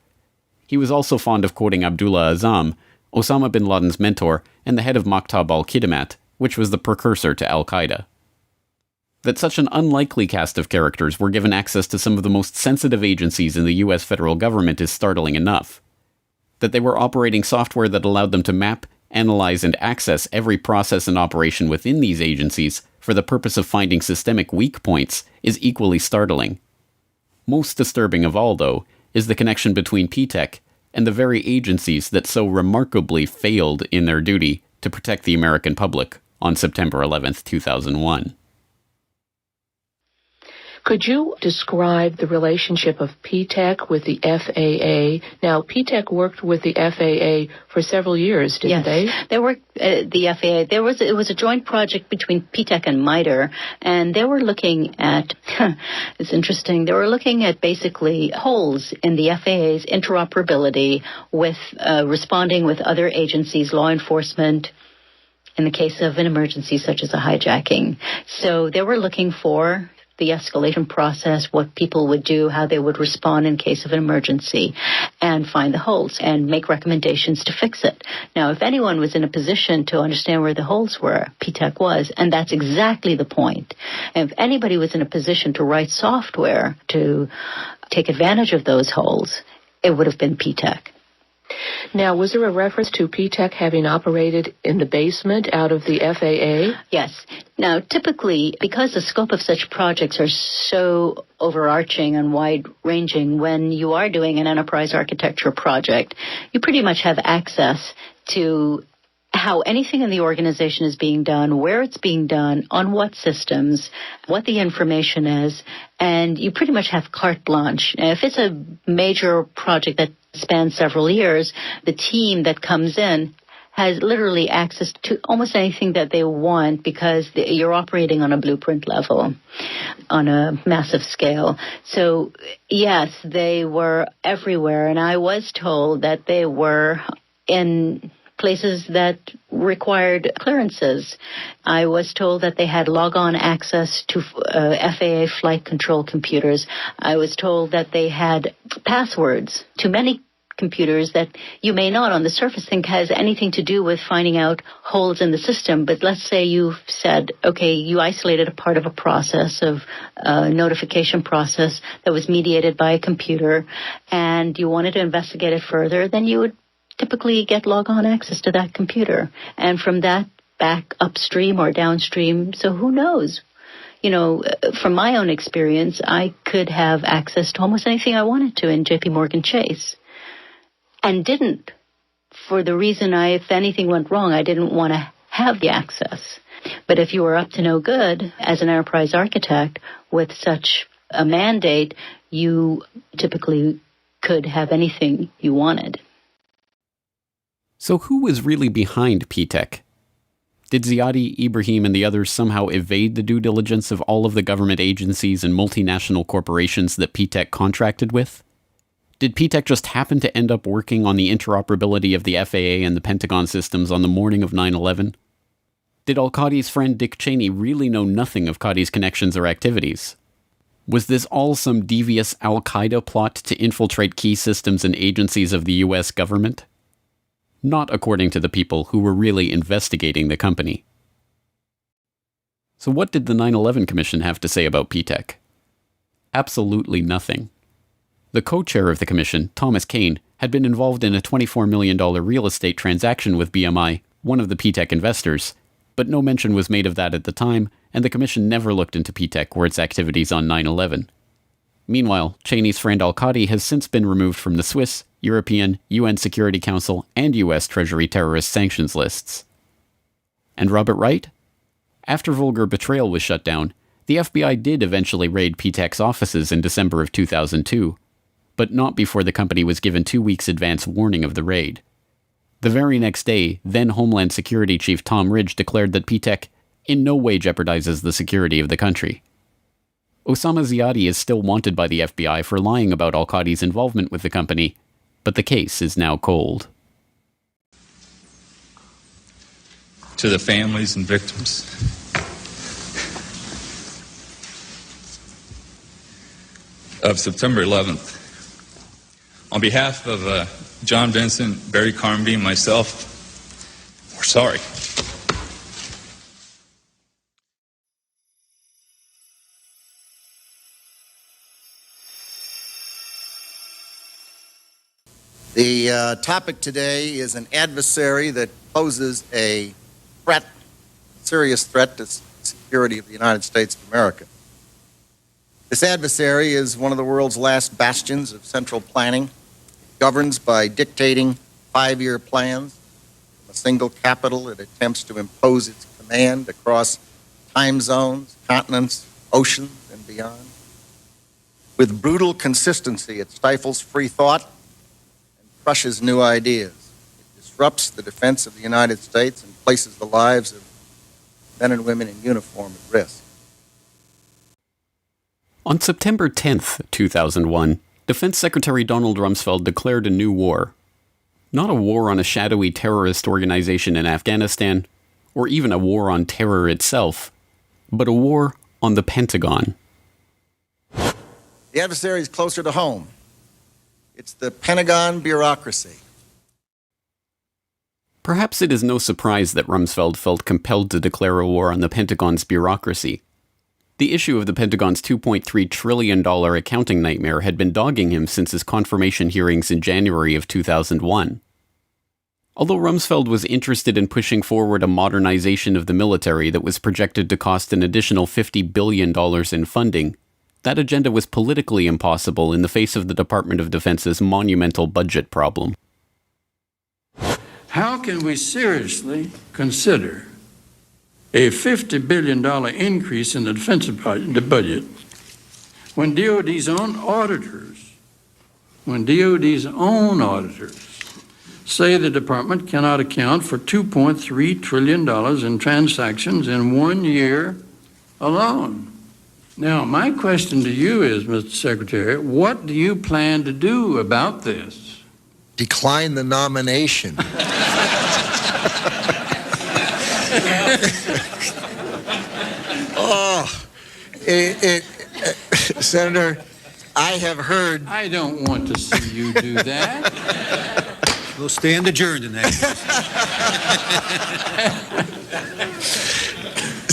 He was also fond of quoting Abdullah Azzam, Osama bin Laden's mentor and the head of Maktab al-Khidmat, which was the precursor to al-Qaeda. That such an unlikely cast of characters were given access to some of the most sensitive agencies in the US federal government is startling enough. That they were operating software that allowed them to map, analyze, and access every process and operation within these agencies for the purpose of finding systemic weak points is equally startling. Most disturbing of all, though, is the connection between P-TECH and the very agencies that so remarkably failed in their duty to protect the American public on September 11th, 2001. Could you describe the relationship of P-TECH with the FAA? Now, P-TECH worked with the FAA for several years, didn't they? Yes, they worked the FAA. It was a joint project between P-TECH and MITRE, and they were looking at, it's interesting, they were looking at basically holes in the FAA's interoperability with responding with other agencies, law enforcement, in the case of an emergency such as a hijacking. So they were looking for the escalation process, what people would do, how they would respond in case of an emergency, and find the holes and make recommendations to fix it. Now, if anyone was in a position to understand where the holes were, P-TECH was, and that's exactly the point. And if anybody was in a position to write software to take advantage of those holes, it would have been P-TECH. Now, was there a reference to P-TECH having operated in the basement out of the FAA? Yes. Now, typically, because the scope of such projects are so overarching and wide-ranging, when you are doing an enterprise architecture project, you pretty much have access to how anything in the organization is being done, where it's being done, on what systems, what the information is, and you pretty much have carte blanche. If it's a major project that spans several years, the team that comes in has literally access to almost anything that they want because you're operating on a blueprint level, on a massive scale. So, yes, they were everywhere, and I was told that they were in places that required clearances. I was told that they had log-on access to FAA flight control computers. I was told that they had passwords to many computers that you may not on the surface think has anything to do with finding out holes in the system. But let's say you've said, okay, you isolated a part of a process, of a notification process that was mediated by a computer, and you wanted to investigate it further, then you would typically get log-on access to that computer. And from that, back upstream or downstream. So who knows? You know, from my own experience, I could have access to almost anything I wanted to in JP Morgan Chase. And didn't, for the reason if anything went wrong, I didn't want to have the access. But if you were up to no good as an enterprise architect with such a mandate, you typically could have anything you wanted. So who was really behind P-TECH? Did Ziadi, Ibrahim, and the others somehow evade the due diligence of all of the government agencies and multinational corporations that P-TECH contracted with? Did P-TECH just happen to end up working on the interoperability of the FAA and the Pentagon systems on the morning of 9/11? Did al-Qadi's friend Dick Cheney really know nothing of Qadi's connections or activities? Was this all some devious al-Qaeda plot to infiltrate key systems and agencies of the US government? Not according to the people who were really investigating the company. So what did the 9/11 Commission have to say about P-TECH? Absolutely nothing. The co-chair of the commission, Thomas Kane, had been involved in a $24 million real estate transaction with BMI, one of the P-TECH investors, but no mention was made of that at the time, and the commission never looked into P-TECH or its activities on 9/11. Meanwhile, Cheney's friend al-Qadi has since been removed from the Swiss, European, UN Security Council, and US Treasury terrorist sanctions lists. And Robert Wright? After Vulgar Betrayal was shut down, the FBI did eventually raid P-TECH's offices in December of 2002, but not before the company was given 2 weeks advance warning of the raid. The very next day, then Homeland Security Chief Tom Ridge declared that P-TECH in no way jeopardizes the security of the country. Osama Ziadi is still wanted by the FBI for lying about al-Qadi's involvement with the company, but the case is now cold. To the families and victims, of September 11th, on behalf of John Vincent, Barry Carmody, and myself, we're sorry. The topic today is an adversary that poses a threat, serious threat to the security of the United States of America. This adversary is one of the world's last bastions of central planning. It governs by dictating 5-year plans. From a single capital, it attempts to impose its command across time zones, continents, oceans, and beyond. With brutal consistency, it stifles free thought and crushes new ideas. It disrupts the defense of the United States and places the lives of men and women in uniform at risk. On September 10th, 2001, Defense Secretary Donald Rumsfeld declared a new war. Not a war on a shadowy terrorist organization in Afghanistan, or even a war on terror itself, but a war on the Pentagon. The adversary is closer to home. It's the Pentagon bureaucracy. Perhaps it is no surprise that Rumsfeld felt compelled to declare a war on the Pentagon's bureaucracy. The issue of the Pentagon's $2.3 trillion accounting nightmare had been dogging him since his confirmation hearings in January of 2001. Although Rumsfeld was interested in pushing forward a modernization of the military that was projected to cost an additional $50 billion in funding, that agenda was politically impossible in the face of the Department of Defense's monumental budget problem. How can we seriously consider a $50 billion increase in the defense budget when DOD's own auditors say the department cannot account for $2.3 trillion in transactions in 1 year alone? Now, my question to you is, Mr. Secretary, what do you plan to do about this? Decline the nomination. Senator, I have heard... I don't want to see you do that. We'll stand adjourned in that case.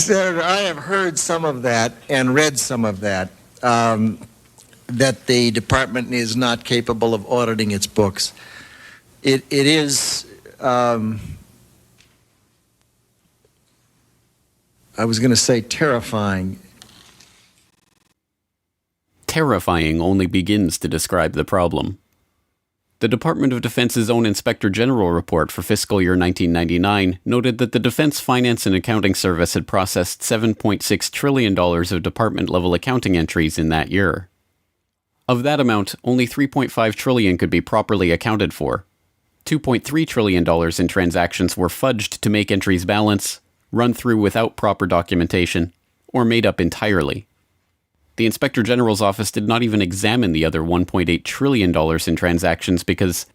Senator, I have heard some of that and read some of that, that the department is not capable of auditing its books. It is... I was going to say terrifying. Terrifying only begins to describe the problem. The Department of Defense's own Inspector General report for fiscal year 1999 noted that the Defense Finance and Accounting Service had processed $7.6 trillion of department-level accounting entries in that year. Of that amount, only $3.5 trillion could be properly accounted for. $2.3 trillion in transactions were fudged to make entries balance, run through without proper documentation, or made up entirely. The Inspector General's office did not even examine the other $1.8 trillion in transactions because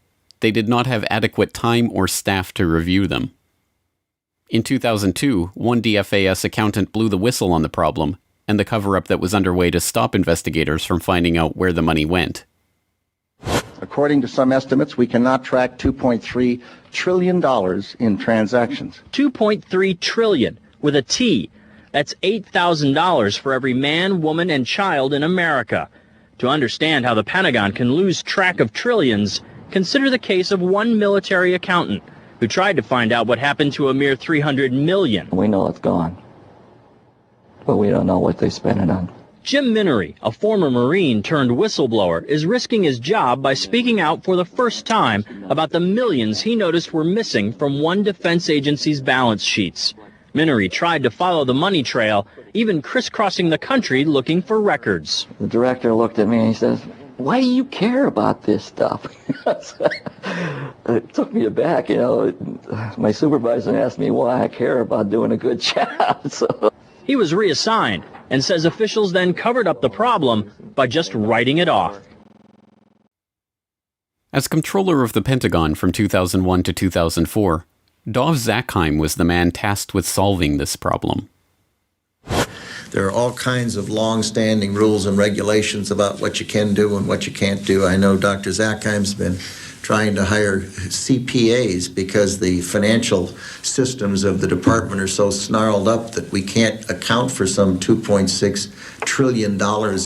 they did not have adequate time or staff to review them. In 2002, one DFAS accountant blew the whistle on the problem and the cover-up that was underway to stop investigators from finding out where the money went. According to some estimates, we cannot track $2.3 trillion in transactions. $2.3 trillion with a T. That's $8,000 for every man, woman, and child in America. To understand how the Pentagon can lose track of trillions, consider the case of one military accountant who tried to find out what happened to a mere $300 million. We know it's gone, but we don't know what they spent it on. Jim Minery, a former Marine turned whistleblower, is risking his job by speaking out for the first time about the millions he noticed were missing from one defense agency's balance sheets. Minery tried to follow the money trail, even crisscrossing the country looking for records. The director looked at me and he says, "Why do you care about this stuff?" It took me aback, you know. My supervisor asked me why I care about doing a good job. He was reassigned and says officials then covered up the problem by just writing it off. As controller of the Pentagon from 2001 to 2004, Dov Zakheim was the man tasked with solving this problem. There are all kinds of long-standing rules and regulations about what you can do and what you can't do. I know Dr. Zakheim's been trying to hire CPAs because the financial systems of the department are so snarled up that we can't account for some $2.6 trillion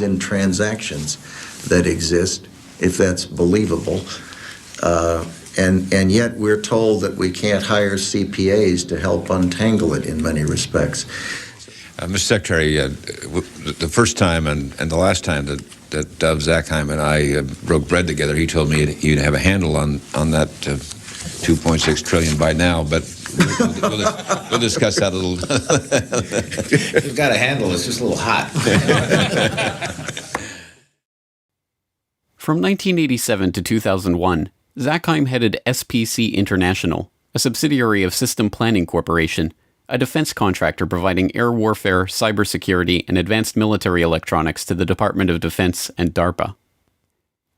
in transactions that exist, if that's believable. And yet we're told that we can't hire CPAs to help untangle it in many respects. Mr. Secretary, the first time and the last time that Dov Zakheim and I broke bread together, he told me you'd have a handle on that 2.6 trillion by now, but we'll discuss that a little. We've got a handle, it's just a little hot. From 1987 to 2001, Zakheim headed SPC International, a subsidiary of System Planning Corporation, a defense contractor providing air warfare, cybersecurity, and advanced military electronics to the Department of Defense and DARPA.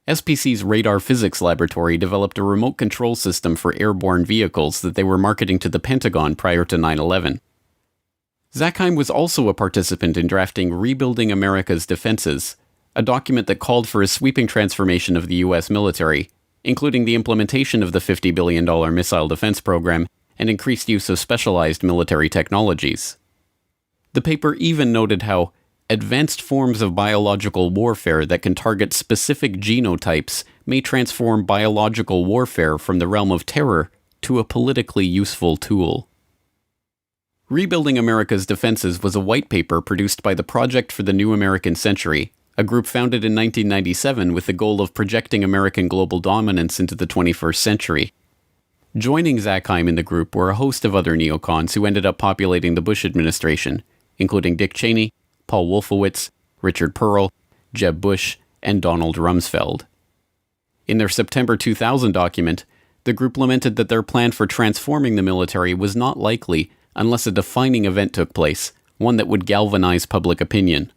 SPC's radar physics laboratory developed a remote control system for airborne vehicles that they were marketing to the Pentagon prior to 9/11. Zakheim was also a participant in drafting Rebuilding America's Defenses, a document that called for a sweeping transformation of the U.S. military, including the implementation of the $50 billion missile defense program and increased use of specialized military technologies. The paper even noted how advanced forms of biological warfare that can target specific genotypes may transform biological warfare from the realm of terror to a politically useful tool. Rebuilding America's Defenses was a white paper produced by the Project for the New American Century, a group founded in 1997 with the goal of projecting American global dominance into the 21st century. Joining Zakheim in the group were a host of other neocons who ended up populating the Bush administration, including Dick Cheney, Paul Wolfowitz, Richard Pearl, Jeb Bush, and Donald Rumsfeld. In their September 2000 document, the group lamented that their plan for transforming the military was not likely unless a defining event took place, one that would galvanize public opinion.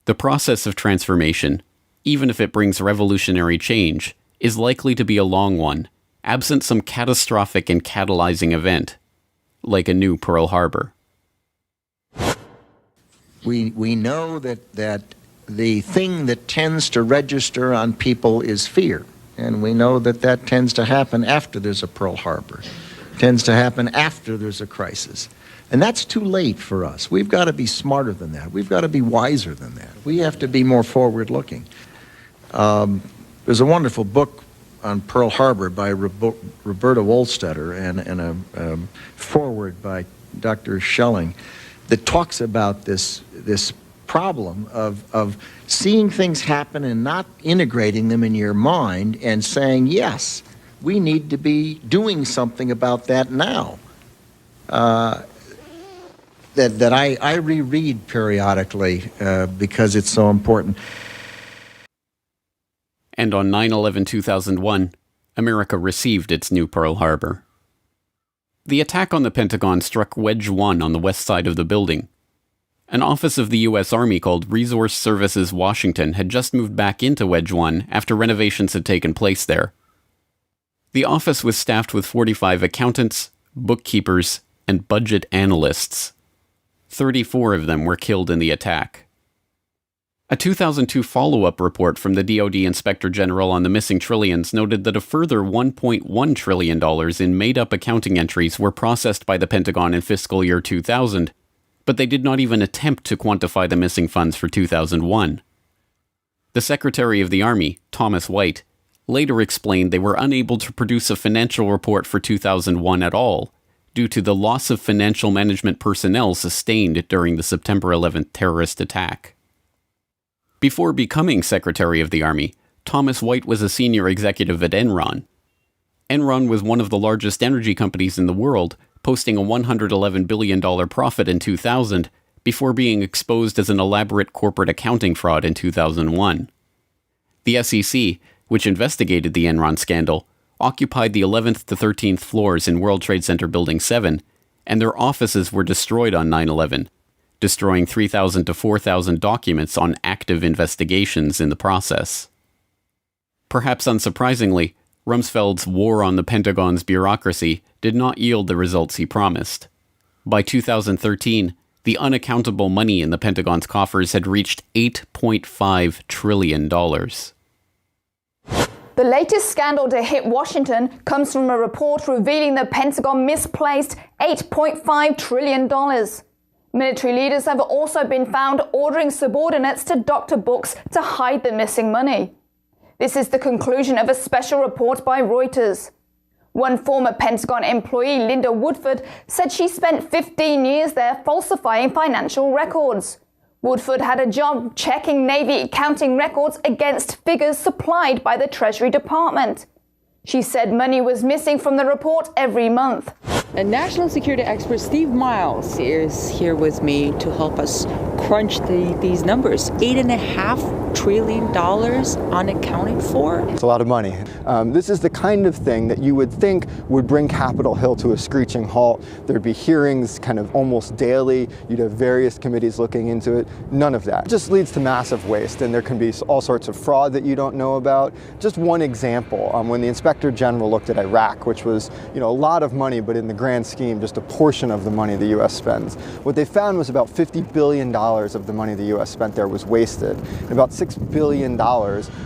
The process of transformation, even if it brings revolutionary change, is likely to be a long one, absent some catastrophic and catalyzing event, like a new Pearl Harbor. We know that the thing that tends to register on people is fear, and we know that tends to happen after there's a Pearl Harbor, tends to happen after there's a crisis. And that's too late for us. We've got to be smarter than that. We've got to be wiser than that. We have to be more forward-looking. There's a wonderful book on Pearl Harbor by Roberta Wohlstetter and a foreword by Dr. Schelling that talks about this problem of seeing things happen and not integrating them in your mind and saying, yes, we need to be doing something about that now. That I reread periodically because it's so important. And on 9/11/2001, America received its new Pearl Harbor. The attack on the Pentagon struck Wedge 1 on the west side of the building. An office of the U.S. Army called Resource Services Washington had just moved back into Wedge 1 after renovations had taken place there. The office was staffed with 45 accountants, bookkeepers, and budget analysts. 34 of them were killed in the attack. A 2002 follow-up report from the DoD Inspector General on the missing trillions noted that a further $1.1 trillion in made-up accounting entries were processed by the Pentagon in fiscal year 2000, but they did not even attempt to quantify the missing funds for 2001. The Secretary of the Army, Thomas White, later explained they were unable to produce a financial report for 2001 at all, due to the loss of financial management personnel sustained during the September 11th terrorist attack. Before becoming Secretary of the Army, Thomas White was a senior executive at Enron. Enron was one of the largest energy companies in the world, posting a $111 billion profit in 2000, before being exposed as an elaborate corporate accounting fraud in 2001. The SEC, which investigated the Enron scandal, occupied the 11th to 13th floors in World Trade Center Building 7, and their offices were destroyed on 9/11, destroying 3,000 to 4,000 documents on active investigations in the process. Perhaps unsurprisingly, Rumsfeld's war on the Pentagon's bureaucracy did not yield the results he promised. By 2013, the unaccountable money in the Pentagon's coffers had reached $8.5 trillion. The latest scandal to hit Washington comes from a report revealing the Pentagon misplaced $8.5 trillion. Military leaders have also been found ordering subordinates to doctor books to hide the missing money. This is the conclusion of a special report by Reuters. One former Pentagon employee, Linda Woodford, said she spent 15 years there falsifying financial records. Woodford had a job checking Navy accounting records against figures supplied by the Treasury Department. She said money was missing from the report every month. And national security expert Steve Miles is here with me to help us crunch these numbers. $8.5 trillion unaccounted for. It's a lot of money. This is the kind of thing that you would think would bring Capitol Hill to a screeching halt. There'd be hearings kind of almost daily. You'd have various committees looking into it. None of that. It just leads to massive waste, and there can be all sorts of fraud that you don't know about. Just one example, when the Inspector General looked at Iraq, which was, a lot of money, but in the grand scheme, just a portion of the money the U.S. spends. What they found was about $50 billion of the money the U.S. spent there was wasted. And about $6 billion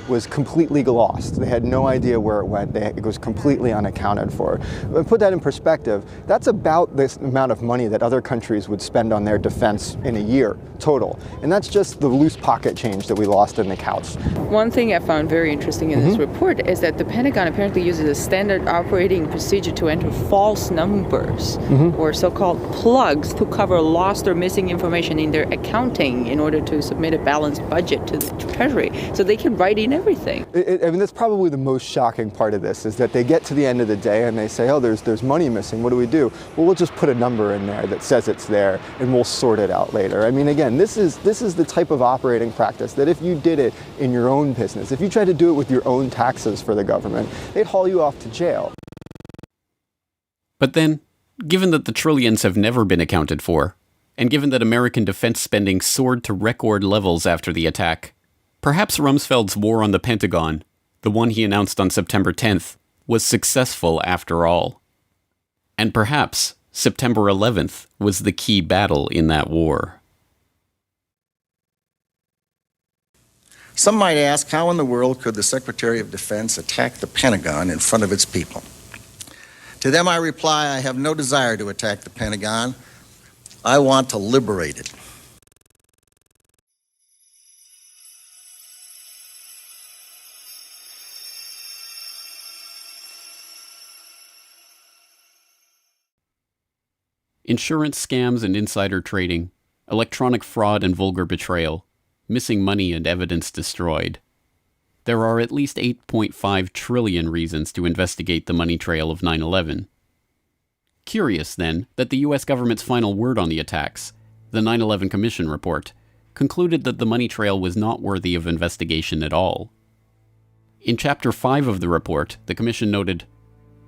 was completely lost. They had no idea where it went. It was completely unaccounted for. But put that in perspective, that's about this amount of money that other countries would spend on their defense in a year total. And that's just the loose pocket change that we lost in the couch. One thing I found very interesting in this report is that the Pentagon apparently uses a standard operating procedure to enter false numbers or so-called plugs to cover lost or missing information in their accounting in order to submit a balanced budget to the Treasury. So they can write in everything. That's probably the most shocking part of this, is that they get to the end of the day and they say, oh, there's money missing. What do we do? Well, we'll just put a number in there that says it's there and we'll sort it out later. I mean, again, this is the type of operating practice that if you did it in your own business, if you tried to do it with your own taxes for the government, they'd haul you off to jail. But then, given that the trillions have never been accounted for, and given that American defense spending soared to record levels after the attack, perhaps Rumsfeld's war on the Pentagon, the one he announced on September 10th, was successful after all. And perhaps September 11th was the key battle in that war. Some might ask, how in the world could the Secretary of Defense attack the Pentagon in front of its people? To them I reply, I have no desire to attack the Pentagon. I want to liberate it. Insurance scams and insider trading, electronic fraud and vulgar betrayal, missing money and evidence destroyed. There are at least 8.5 trillion reasons to investigate the money trail of 9/11. Curious, then, that the U.S. government's final word on the attacks, the 9/11 Commission report, concluded that the money trail was not worthy of investigation at all. In Chapter 5 of the report, the Commission noted,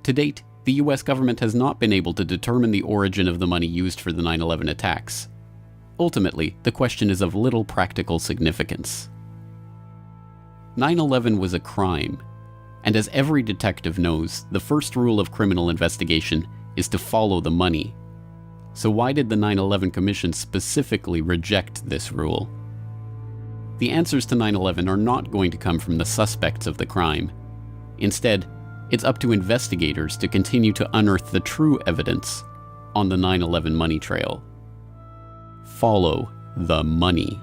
"To date, the U.S. government has not been able to determine the origin of the money used for the 9/11 attacks. Ultimately, the question is of little practical significance." 9/11 was a crime, and as every detective knows, the first rule of criminal investigation is to follow the money. So why did the 9/11 Commission specifically reject this rule? The answers to 9/11 are not going to come from the suspects of the crime. Instead, it's up to investigators to continue to unearth the true evidence on the 9/11 money trail. Follow the money.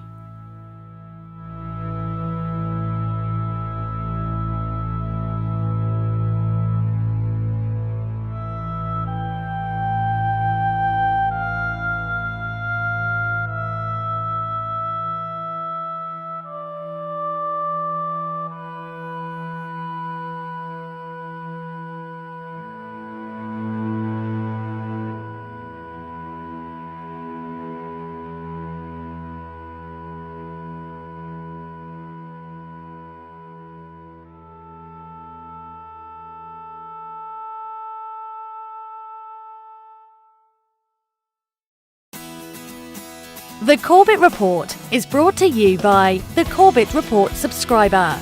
The Corbett Report is brought to you by the Corbett Report subscriber,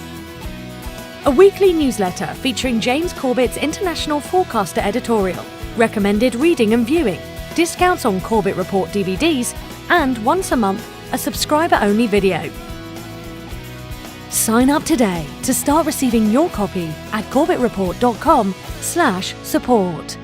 a weekly newsletter featuring James Corbett's International Forecaster editorial, recommended reading and viewing, discounts on Corbett Report DVDs, and once a month, a subscriber-only video. Sign up today to start receiving your copy at corbettreport.com/support.